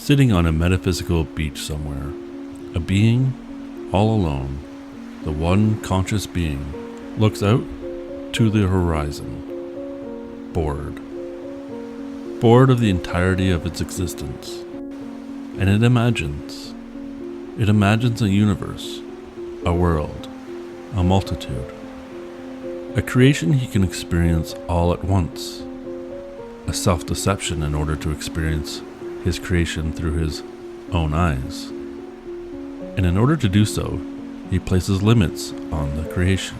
Sitting on a metaphysical beach somewhere, a being, all alone, the one conscious being, looks out to the horizon, bored. Bored of the entirety of its existence. And it imagines a universe, a world, a multitude, a creation he can experience all at once, a self-deception in order to experience his creation through his own eyes. And in order to do so, he places limits on the creation.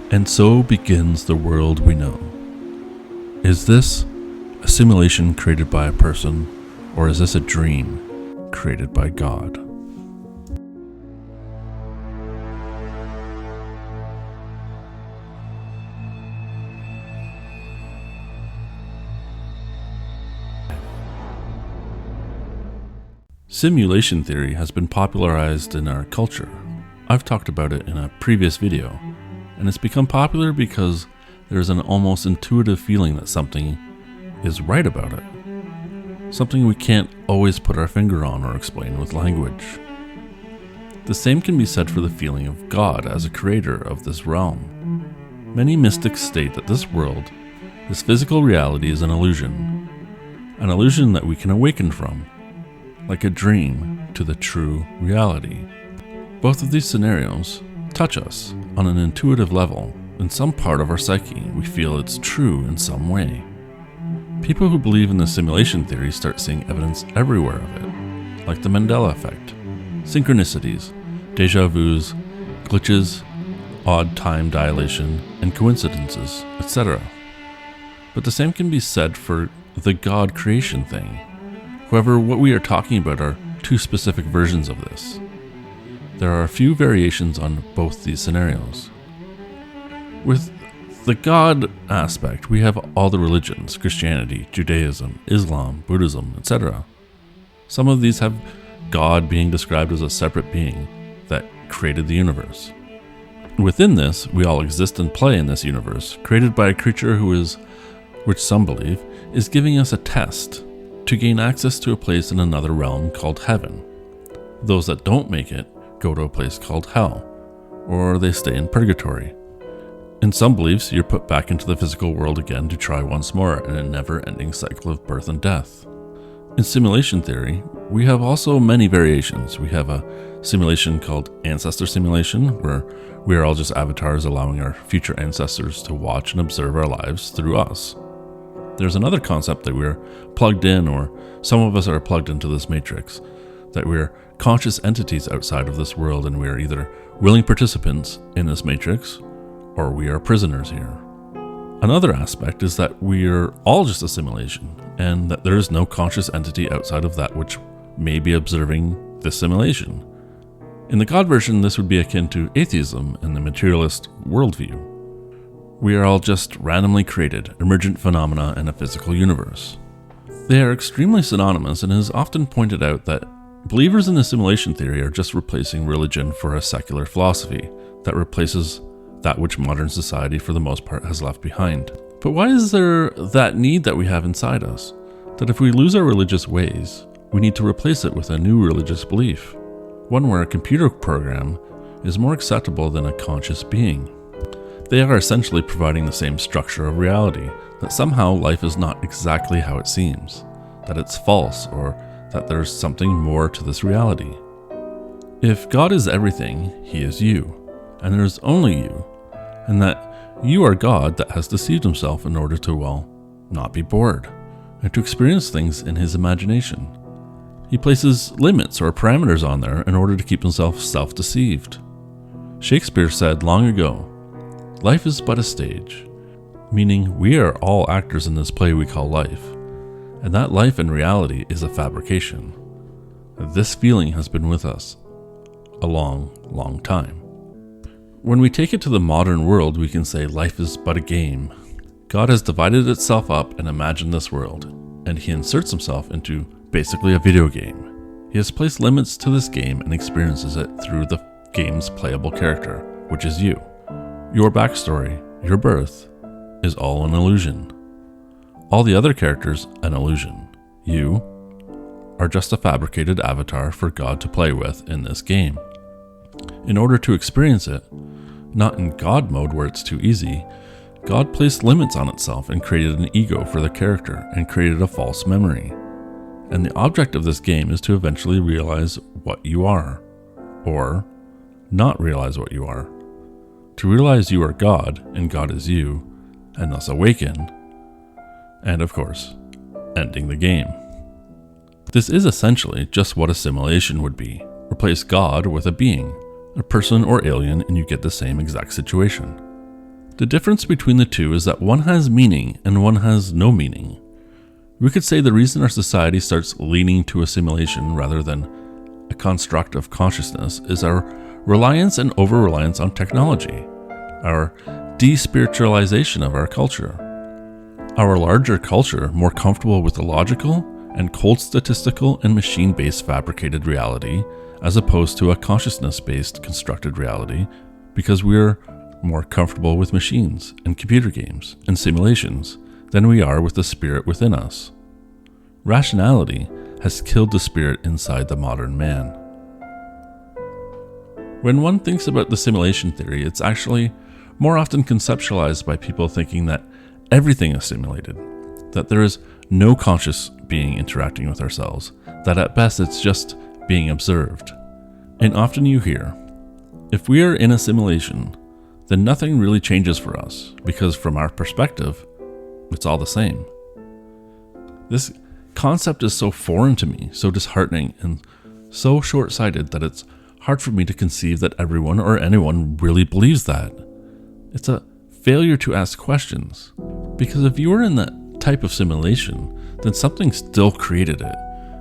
And so begins the world we know. Is this a simulation created by a person, or is this a dream created by God? Simulation theory has been popularized in our culture. I've talked about it in a previous video, and it's become popular because there's an almost intuitive feeling that something is right about it. Something we can't always put our finger on or explain with language. The same can be said for the feeling of God as a creator of this realm. Many mystics state that this world, this physical reality, is an illusion that we can awaken from, like a dream to the true reality. Both of these scenarios touch us on an intuitive level. In some part of our psyche, we feel it's true in some way. People who believe in the simulation theory start seeing evidence everywhere of it, like the Mandela effect, synchronicities, déjà vus, glitches, odd time dilation, and coincidences, etc. But the same can be said for the God creation thing. However, what we are talking about are two specific versions of this. There are a few variations on both these scenarios. With the God aspect, we have all the religions: Christianity, Judaism, Islam, Buddhism, etc. Some of these have God being described as a separate being that created the universe. Within this, we all exist and play in this universe, created by a creature who is, which some believe, is giving us a test to gain access to a place in another realm called heaven. Those that don't make it go to a place called hell, or they stay in purgatory. In some beliefs, you're put back into the physical world again to try once more in a never-ending cycle of birth and death. In simulation theory, we have also many variations. We have a simulation called ancestor simulation, where we are all just avatars allowing our future ancestors to watch and observe our lives through us. There's another concept that we're plugged in, or some of us are plugged into this matrix, that we're conscious entities outside of this world, and we are either willing participants in this matrix, or we are prisoners here. Another aspect is that we're all just a simulation, and that there is no conscious entity outside of that which may be observing this simulation. In the God version, this would be akin to atheism and the materialist worldview. We are all just randomly created, emergent phenomena in a physical universe. They are extremely synonymous, and it is often pointed out that believers in the simulation theory are just replacing religion for a secular philosophy that replaces that which modern society for the most part has left behind. But why is there that need that we have inside us? That if we lose our religious ways, we need to replace it with a new religious belief, one where a computer program is more acceptable than a conscious being. They are essentially providing the same structure of reality, that somehow life is not exactly how it seems, that it's false, or that there's something more to this reality. If God is everything, He is you, and there is only you, and that you are God that has deceived himself in order to, well, not be bored, and to experience things in his imagination. He places limits or parameters on there in order to keep himself self-deceived. Shakespeare said long ago, "Life is but a stage," meaning we are all actors in this play we call life, and that life in reality is a fabrication. This feeling has been with us a long, long time. When we take it to the modern world, we can say life is but a game. God has divided itself up and imagined this world, and he inserts himself into basically a video game. He has placed limits to this game and experiences it through the game's playable character, which is you. Your backstory, your birth, is all an illusion. All the other characters, an illusion. You, are just a fabricated avatar for God to play with in this game. In order to experience it, not in God mode where it's too easy, God placed limits on itself and created an ego for the character and created a false memory. And the object of this game is to eventually realize what you are, or not realize what you are. To realize you are God and God is you, and thus awaken, and of course, ending the game. This is essentially just what a simulation would be. Replace God with a being, a person or alien, and you get the same exact situation. The difference between the two is that one has meaning and one has no meaning. We could say the reason our society starts leaning to a simulation rather than a construct of consciousness is our reliance and over-reliance on technology, our despiritualization of our culture. Our larger culture, more comfortable with the logical and cold statistical and machine-based fabricated reality, as opposed to a consciousness-based constructed reality, because we're more comfortable with machines and computer games and simulations than we are with the spirit within us. Rationality has killed the spirit inside the modern man. When one thinks about the simulation theory, it's actually more often conceptualized by people thinking that everything is simulated, that there is no conscious being interacting with ourselves, that at best it's just being observed. And often you hear, if we are in a simulation, then nothing really changes for us, because from our perspective, it's all the same. This concept is so foreign to me, so disheartening, and so short-sighted that it's hard for me to conceive that everyone or anyone really believes that. It's a failure to ask questions, because if you are in that type of simulation, then something still created it,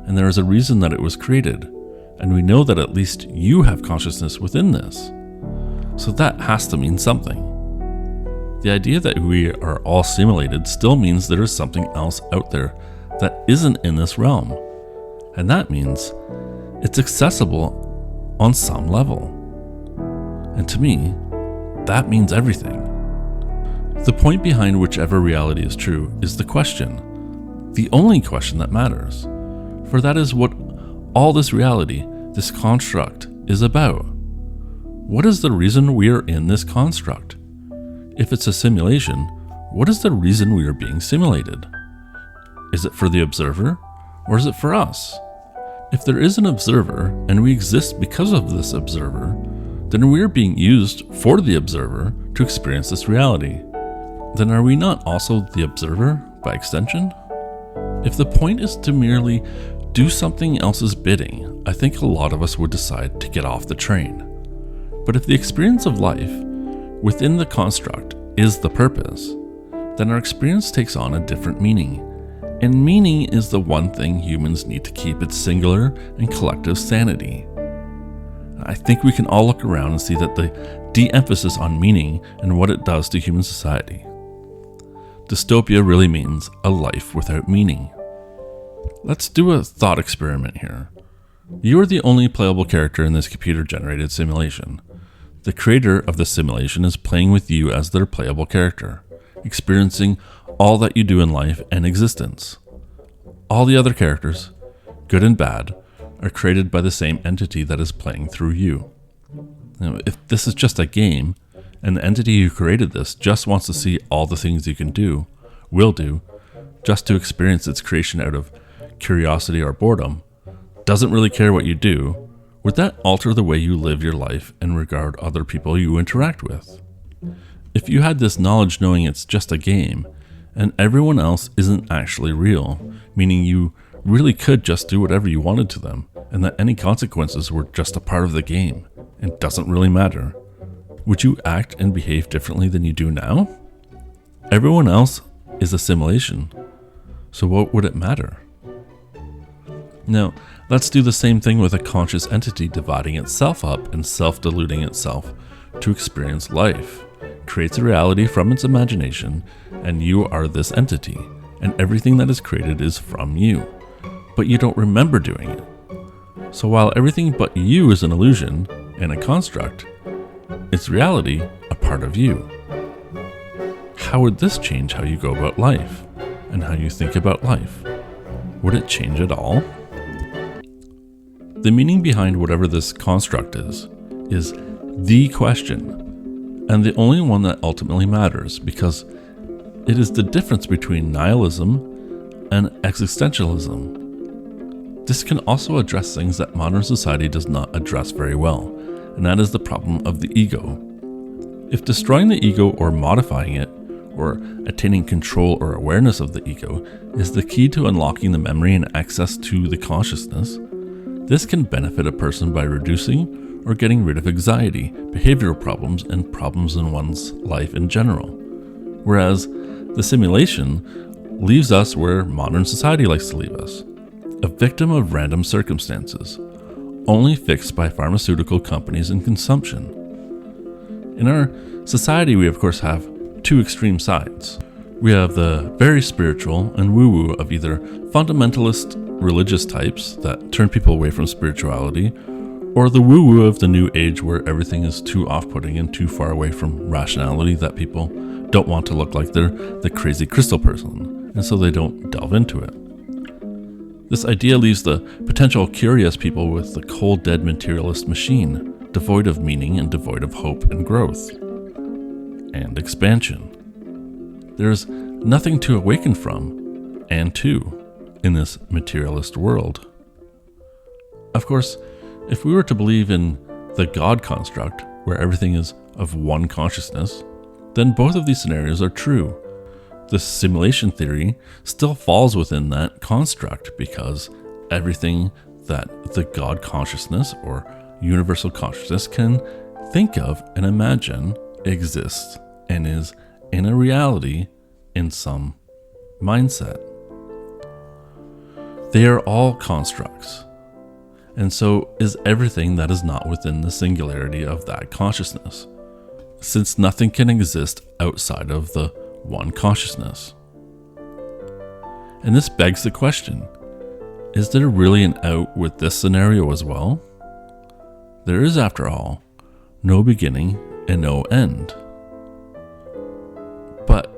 and there is a reason that it was created, and we know that at least you have consciousness within this. So that has to mean something. The idea that we are all simulated still means there is something else out there that isn't in this realm. And that means it's accessible on some level. And to me, that means everything. The point behind whichever reality is true is the question, the only question that matters. For that is what all this reality, this construct, is about. What is the reason we are in this construct? If it's a simulation, what is the reason we are being simulated? Is it for the observer, or is it for us? If there is an observer, and we exist because of this observer, then we are being used for the observer to experience this reality. Then are we not also the observer by extension? If the point is to merely do something else's bidding, I think a lot of us would decide to get off the train. But if the experience of life within the construct is the purpose, then our experience takes on a different meaning. And meaning is the one thing humans need to keep its singular and collective sanity. I think we can all look around and see that the de-emphasis on meaning and what it does to human society. Dystopia really means a life without meaning. Let's do a thought experiment here. You are the only playable character in this computer-generated simulation. The creator of the simulation is playing with you as their playable character, experiencing all that you do in life and existence. All the other characters, good and bad, are created by the same entity that is playing through you. Now, if this is just a game, and the entity who created this just wants to see all the things you can do, will do, just to experience its creation out of curiosity or boredom, doesn't really care what you do, would that alter the way you live your life and regard other people you interact with? If you had this knowledge knowing it's just a game, and everyone else isn't actually real, meaning you really could just do whatever you wanted to them, and that any consequences were just a part of the game, and doesn't really matter, would you act and behave differently than you do now? Everyone else is a simulation, so what would it matter? Now, let's do the same thing with a conscious entity dividing itself up and self-deluding itself to experience life. Creates a reality from its imagination, and you are this entity, and everything that is created is from you. But you don't remember doing it. So while everything but you is an illusion and a construct, it's reality a part of you. How would this change how you go about life, and how you think about life? Would it change at all? the meaning behind whatever this construct is the question, and the only one that ultimately matters, because it is the difference between nihilism and existentialism. This can also address things that modern society does not address very well, and that is the problem of the ego. If destroying the ego or modifying it, or attaining control or awareness of the ego, is the key to unlocking the memory and access to the consciousness, this can benefit a person by reducing or getting rid of anxiety, behavioral problems, and problems in one's life in general. Whereas the simulation leaves us where modern society likes to leave us, a victim of random circumstances, only fixed by pharmaceutical companies and consumption. In our society, we of course have two extreme sides. We have the very spiritual and woo-woo of either fundamentalist religious types that turn people away from spirituality, or the woo-woo of the new age where everything is too off-putting and too far away from rationality that people don't want to look like they're the crazy crystal person, and so they don't delve into it. This idea leaves the potential curious people with the cold, dead materialist machine, devoid of meaning and devoid of hope and growth and expansion. There's nothing to awaken from and to in this materialist world. Of course, if we were to believe in the God construct, where everything is of one consciousness, then both of these scenarios are true. The simulation theory still falls within that construct because everything that the God consciousness or universal consciousness can think of and imagine exists and is in a reality in some mindset. They are all constructs, and so is everything that is not within the singularity of that consciousness, since nothing can exist outside of the one consciousness. And this begs the question, is there really an out with this scenario as well? There is, after all, no beginning and no end. But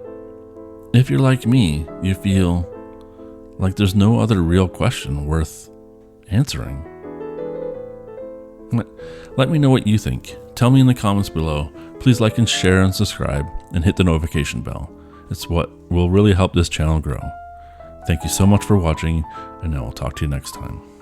if you're like me, you feel like there's no other real question worth answering. Let me know what you think. Tell me in the comments below. Please like and share and subscribe and hit the notification bell. It's what will really help this channel grow. Thank you so much for watching, and I will talk to you next time.